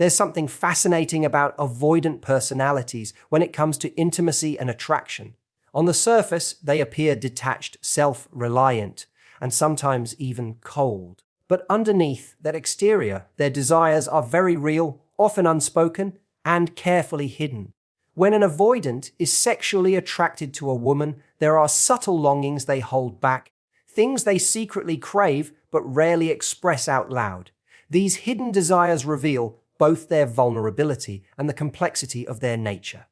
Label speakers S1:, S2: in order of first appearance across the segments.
S1: There's something fascinating about avoidant personalities when it comes to intimacy and attraction. On the surface, they appear detached, self-reliant, and sometimes even cold. But underneath that exterior, their desires are very real, often unspoken, and carefully hidden. When an avoidant is sexually attracted to a woman, there are subtle longings they hold back, things they secretly crave but rarely express out loud. These hidden desires reveal both their vulnerability and the complexity of their nature.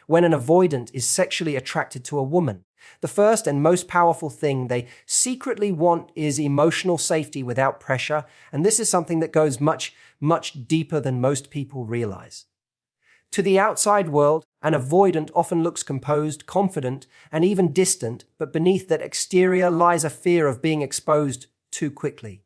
S1: When an avoidant is sexually attracted to a woman, the first and most powerful thing they secretly want is emotional safety without pressure, and this is something that goes much, much deeper than most people realize. To the outside world, an avoidant often looks composed, confident, and even distant, but beneath that exterior lies a fear of being exposed too quickly.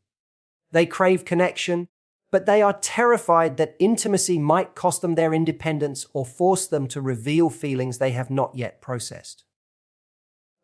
S1: They crave connection, but they are terrified that intimacy might cost them their independence or force them to reveal feelings they have not yet processed.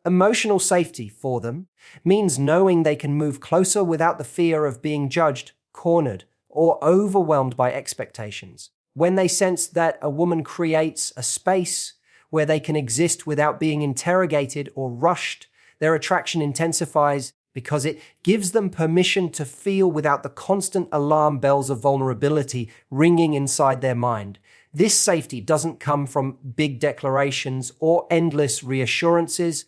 S1: Emotional safety for them means knowing they can move closer without the fear of being judged, cornered, or overwhelmed by expectations. When they sense that a woman creates a space where they can exist without being interrogated or rushed, their attraction intensifies because it gives them permission to feel without the constant alarm bells of vulnerability ringing inside their mind. This safety doesn't come from big declarations or endless reassurances,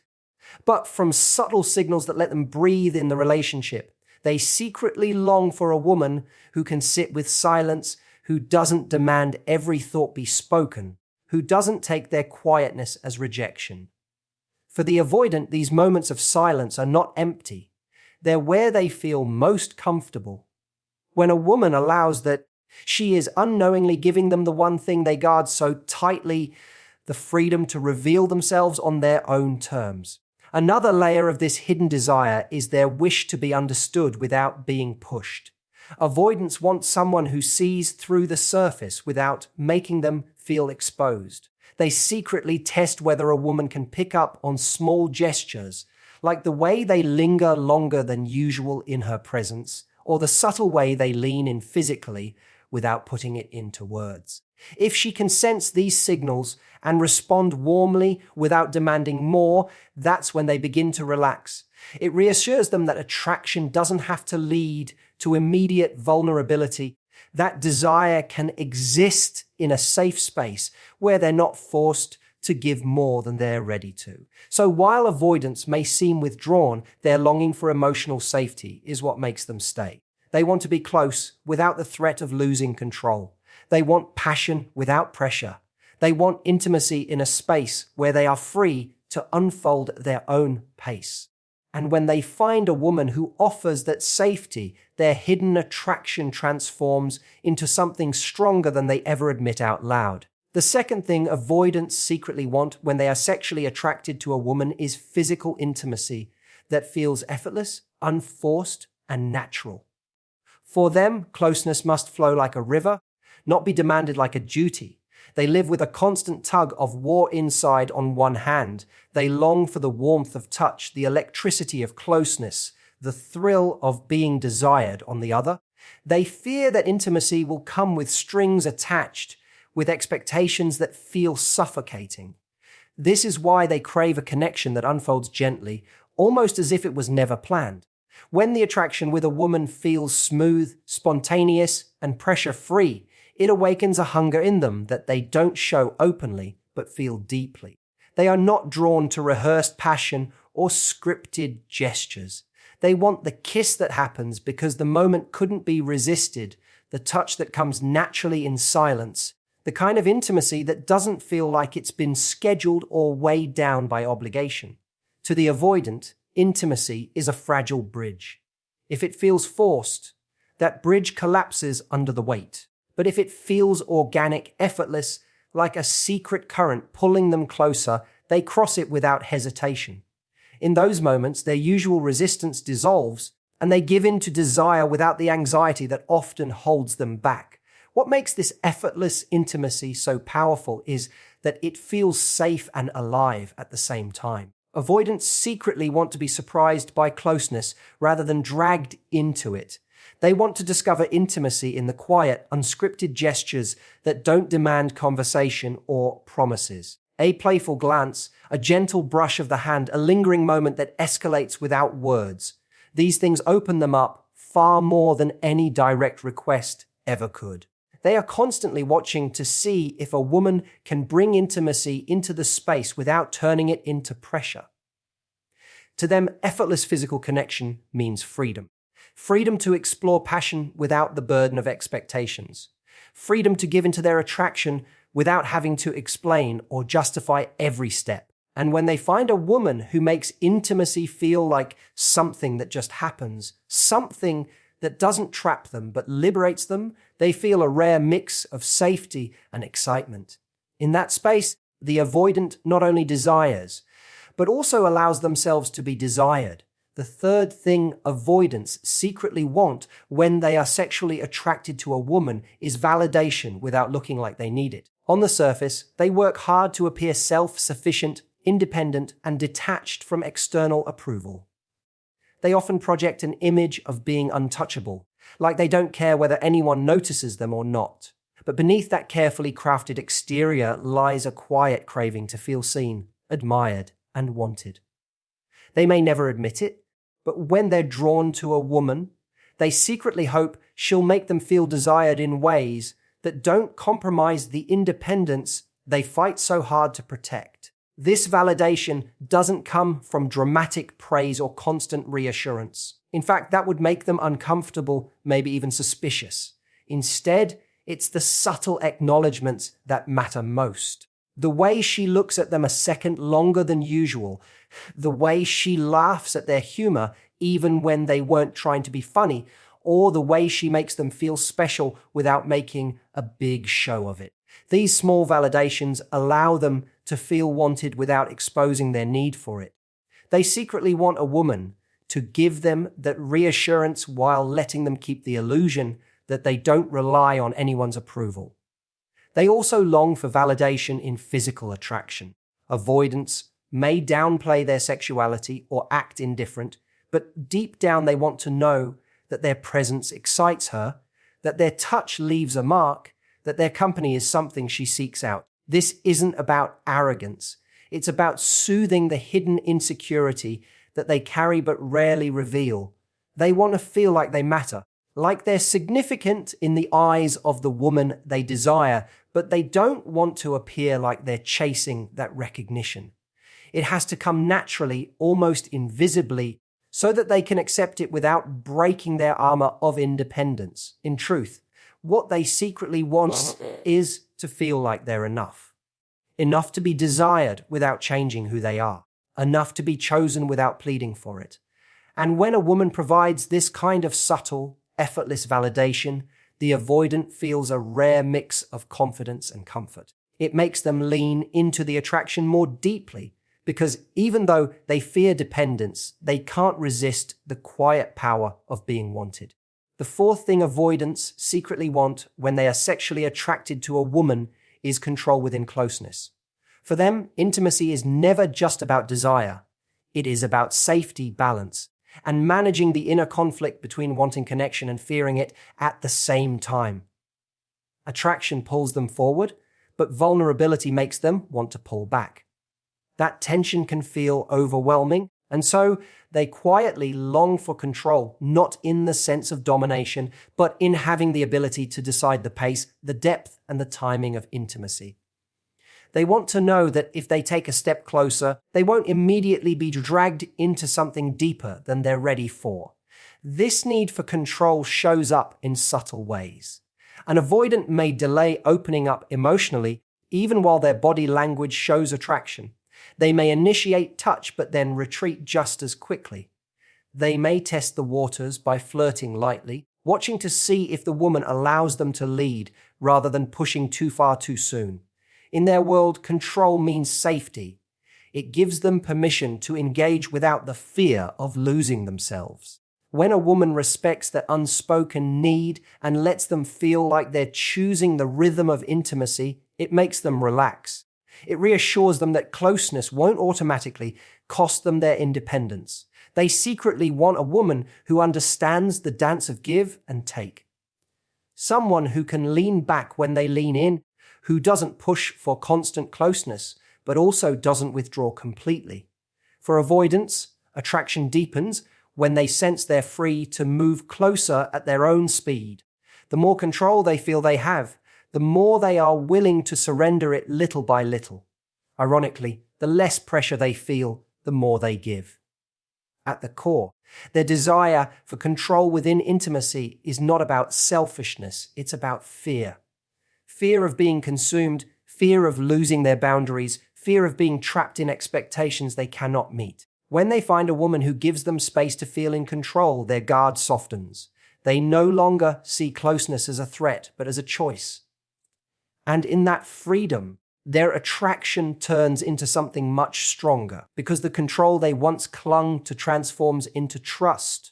S1: but from subtle signals that let them breathe in the relationship. They secretly long for a woman who can sit with silence, who doesn't demand every thought be spoken, who doesn't take their quietness as rejection. For the avoidant, these moments of silence are not empty. They're where they feel most comfortable. When a woman allows that, she is unknowingly giving them the one thing they guard so tightly, the freedom to reveal themselves on their own terms. Another layer of this hidden desire is their wish to be understood without being pushed. Avoidants want someone who sees through the surface without making them feel exposed. They secretly test whether a woman can pick up on small gestures, like the way they linger longer than usual in her presence, or the subtle way they lean in physically without putting it into words. If she can sense these signals and respond warmly without demanding more, that's when they begin to relax. It reassures them that attraction doesn't have to lead to immediate vulnerability. That desire can exist in a safe space where they're not forced to give more than they're ready to. So while avoidance may seem withdrawn, their longing for emotional safety is what makes them stay. They want to be close without the threat of losing control. They want passion without pressure. They want intimacy in a space where they are free to unfold at their own pace. And when they find a woman who offers that safety, their hidden attraction transforms into something stronger than they ever admit out loud. The second thing avoidants secretly want when they are sexually attracted to a woman is physical intimacy that feels effortless, unforced, and natural. For them, closeness must flow like a river, not be demanded like a duty. They live with a constant tug of war inside on one hand. They long for the warmth of touch, the electricity of closeness, the thrill of being desired on the other. They fear that intimacy will come with strings attached, with expectations that feel suffocating. This is why they crave a connection that unfolds gently, almost as if it was never planned. When the attraction with a woman feels smooth, spontaneous, and pressure-free, it awakens a hunger in them that they don't show openly, but feel deeply. They are not drawn to rehearsed passion or scripted gestures. They want the kiss that happens because the moment couldn't be resisted, the touch that comes naturally in silence, the kind of intimacy that doesn't feel like it's been scheduled or weighed down by obligation. To the avoidant, intimacy is a fragile bridge. If it feels forced, that bridge collapses under the weight. But if it feels organic, effortless, like a secret current pulling them closer, they cross it without hesitation. In those moments, their usual resistance dissolves, and they give in to desire without the anxiety that often holds them back. What makes this effortless intimacy so powerful is that it feels safe and alive at the same time. Avoidants secretly want to be surprised by closeness rather than dragged into it. They want to discover intimacy in the quiet, unscripted gestures that don't demand conversation or promises. A playful glance, a gentle brush of the hand, a lingering moment that escalates without words. These things open them up far more than any direct request ever could. They are constantly watching to see if a woman can bring intimacy into the space without turning it into pressure. To them, effortless physical connection means freedom. Freedom to explore passion without the burden of expectations. Freedom to give into their attraction without having to explain or justify every step. And when they find a woman who makes intimacy feel like something that just happens, something that doesn't trap them but liberates them, they feel a rare mix of safety and excitement. In that space, the avoidant not only desires, but also allows themselves to be desired. The third thing avoidants secretly want when they are sexually attracted to a woman is validation without looking like they need it. On the surface, they work hard to appear self-sufficient, independent, and detached from external approval. They often project an image of being untouchable, like they don't care whether anyone notices them or not. But beneath that carefully crafted exterior lies a quiet craving to feel seen, admired, and wanted. They may never admit it, but when they're drawn to a woman, they secretly hope she'll make them feel desired in ways that don't compromise the independence they fight so hard to protect. This validation doesn't come from dramatic praise or constant reassurance. In fact, that would make them uncomfortable, maybe even suspicious. Instead, it's the subtle acknowledgments that matter most. The way she looks at them a second longer than usual, the way she laughs at their humor even when they weren't trying to be funny, or the way she makes them feel special without making a big show of it. These small validations allow them to feel wanted without exposing their need for it. They secretly want a woman to give them that reassurance while letting them keep the illusion that they don't rely on anyone's approval. They also long for validation in physical attraction. Avoidants may downplay their sexuality or act indifferent, but deep down they want to know that their presence excites her, that their touch leaves a mark, that their company is something she seeks out. This isn't about arrogance. It's about soothing the hidden insecurity that they carry but rarely reveal. They want to feel like they matter, like they're significant in the eyes of the woman they desire, but they don't want to appear like they're chasing that recognition. It has to come naturally, almost invisibly, so that they can accept it without breaking their armor of independence. In truth, what they secretly want is to feel like they're enough. Enough to be desired without changing who they are. Enough to be chosen without pleading for it. And when a woman provides this kind of subtle, effortless validation, the avoidant feels a rare mix of confidence and comfort. It makes them lean into the attraction more deeply, because even though they fear dependence, they can't resist the quiet power of being wanted. The fourth thing avoidants secretly want when they are sexually attracted to a woman is control within closeness. For them, intimacy is never just about desire. It is about safety, balance, and managing the inner conflict between wanting connection and fearing it at the same time. Attraction pulls them forward, but vulnerability makes them want to pull back. That tension can feel overwhelming, and so they quietly long for control, not in the sense of domination, but in having the ability to decide the pace, the depth, and the timing of intimacy. They want to know that if they take a step closer, they won't immediately be dragged into something deeper than they're ready for. This need for control shows up in subtle ways. An avoidant may delay opening up emotionally, even while their body language shows attraction. They may initiate touch but then retreat just as quickly. They may test the waters by flirting lightly, watching to see if the woman allows them to lead rather than pushing too far too soon. In their world, control means safety. It gives them permission to engage without the fear of losing themselves. When a woman respects that unspoken need and lets them feel like they're choosing the rhythm of intimacy, it makes them relax. It reassures them that closeness won't automatically cost them their independence, They secretly want a woman who understands the dance of give and take. Someone who can lean back when they lean in, who doesn't push for constant closeness, but also doesn't withdraw completely. For avoidants, attraction deepens when they sense they're free to move closer at their own speed. The more control they feel they have, the more they are willing to surrender it little by little. Ironically, the less pressure they feel, the more they give. At the core, their desire for control within intimacy is not about selfishness, it's about fear. Fear of being consumed, fear of losing their boundaries, fear of being trapped in expectations they cannot meet. When they find a woman who gives them space to feel in control, their guard softens. They no longer see closeness as a threat, but as a choice. And in that freedom, their attraction turns into something much stronger because the control they once clung to transforms into trust.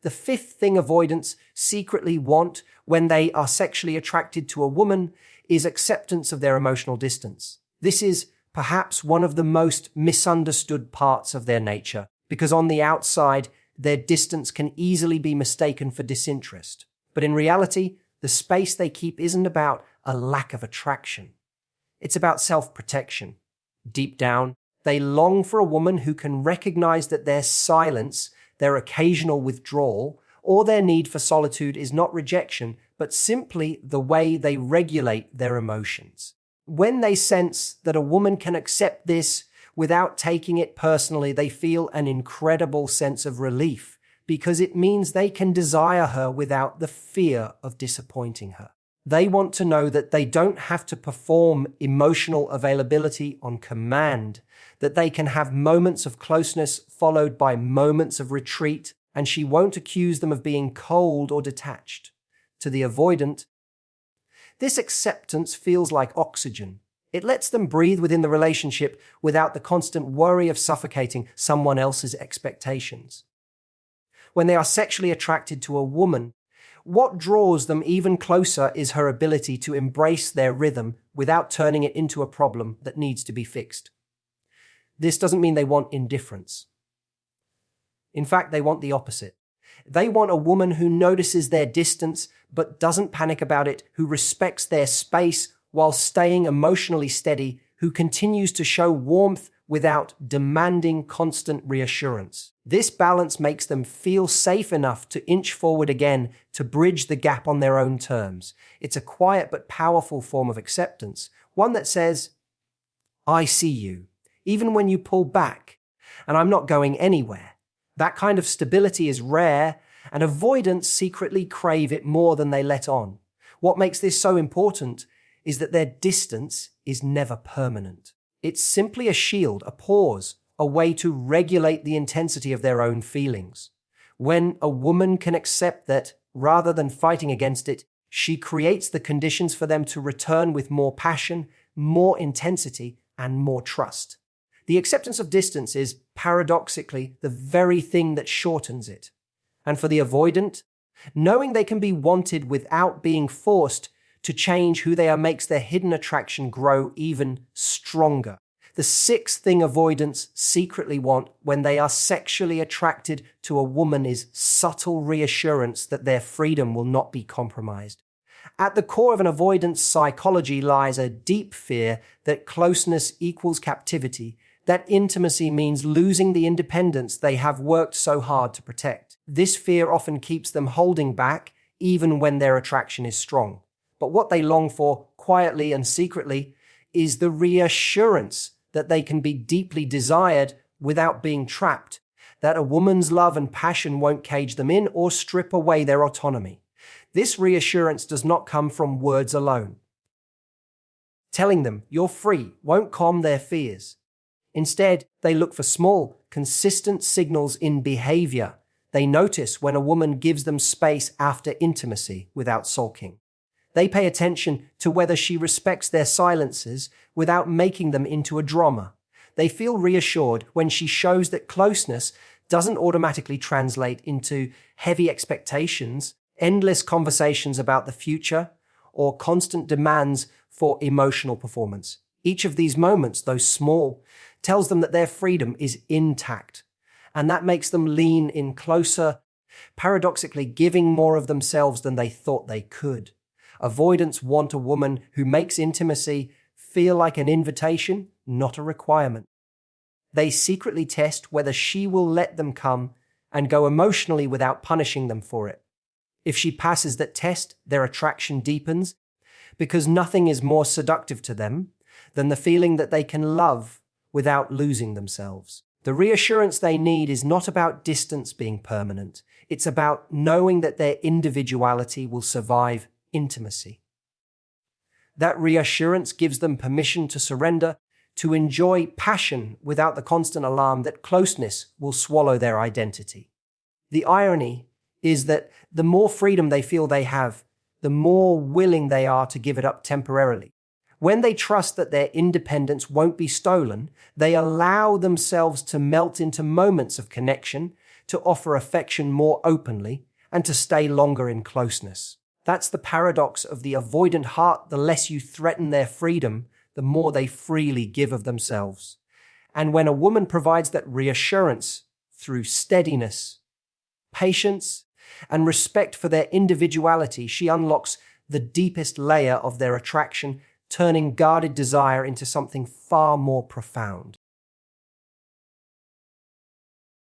S1: The fifth thing avoidants secretly want when they are sexually attracted to a woman is acceptance of their emotional distance. This is perhaps one of the most misunderstood parts of their nature because on the outside, their distance can easily be mistaken for disinterest. But in reality, the space they keep isn't about a lack of attraction. It's about self-protection. Deep down, they long for a woman who can recognize that their silence, their occasional withdrawal, or their need for solitude is not rejection, but simply the way they regulate their emotions. When they sense that a woman can accept this without taking it personally, they feel an incredible sense of relief because it means they can desire her without the fear of disappointing her. They want to know that they don't have to perform emotional availability on command, that they can have moments of closeness followed by moments of retreat, and she won't accuse them of being cold or detached. To the avoidant, this acceptance feels like oxygen. It lets them breathe within the relationship without the constant worry of suffocating someone else's expectations. When they are sexually attracted to a woman, what draws them even closer is her ability to embrace their rhythm without turning it into a problem that needs to be fixed. This doesn't mean they want indifference. In fact, they want the opposite. They want a woman who notices their distance but doesn't panic about it, who respects their space while staying emotionally steady, who continues to show warmth without demanding constant reassurance. This balance makes them feel safe enough to inch forward again, to bridge the gap on their own terms. It's a quiet but powerful form of acceptance, one that says, I see you, even when you pull back, and I'm not going anywhere. That kind of stability is rare, and avoidants secretly crave it more than they let on. What makes this so important is that their distance is never permanent. It's simply a shield, a pause, a way to regulate the intensity of their own feelings. When a woman can accept that, rather than fighting against it, she creates the conditions for them to return with more passion, more intensity, and more trust. The acceptance of distance is, paradoxically, the very thing that shortens it. And for the avoidant, knowing they can be wanted without being forced to change who they are makes their hidden attraction grow even stronger. The sixth thing avoidants secretly want when they are sexually attracted to a woman is subtle reassurance that their freedom will not be compromised. At the core of an avoidant's psychology lies a deep fear that closeness equals captivity, that intimacy means losing the independence they have worked so hard to protect. This fear often keeps them holding back, even when their attraction is strong. But what they long for, quietly and secretly, is the reassurance that they can be deeply desired without being trapped, that a woman's love and passion won't cage them in or strip away their autonomy. This reassurance does not come from words alone. Telling them you're free won't calm their fears. Instead, they look for small, consistent signals in behavior. They notice when a woman gives them space after intimacy without sulking. They pay attention to whether she respects their silences without making them into a drama. They feel reassured when she shows that closeness doesn't automatically translate into heavy expectations, endless conversations about the future, or constant demands for emotional performance. Each of these moments, though small, tells them that their freedom is intact. and that makes them lean in closer, paradoxically giving more of themselves than they thought they could. Avoidants want a woman who makes intimacy feel like an invitation, not a requirement. They secretly test whether she will let them come and go emotionally without punishing them for it. If she passes that test, their attraction deepens, because nothing is more seductive to them than the feeling that they can love without losing themselves. The reassurance they need is not about distance being permanent. It's about knowing that their individuality will survive intimacy. That reassurance gives them permission to surrender, to enjoy passion without the constant alarm that closeness will swallow their identity. The irony is that the more freedom they feel they have, the more willing they are to give it up temporarily. When they trust that their independence won't be stolen, they allow themselves to melt into moments of connection, to offer affection more openly, and to stay longer in closeness. That's the paradox of the avoidant heart. The less you threaten their freedom, the more they freely give of themselves. And when a woman provides that reassurance through steadiness, patience, and respect for their individuality, she unlocks the deepest layer of their attraction, turning guarded desire into something far more profound.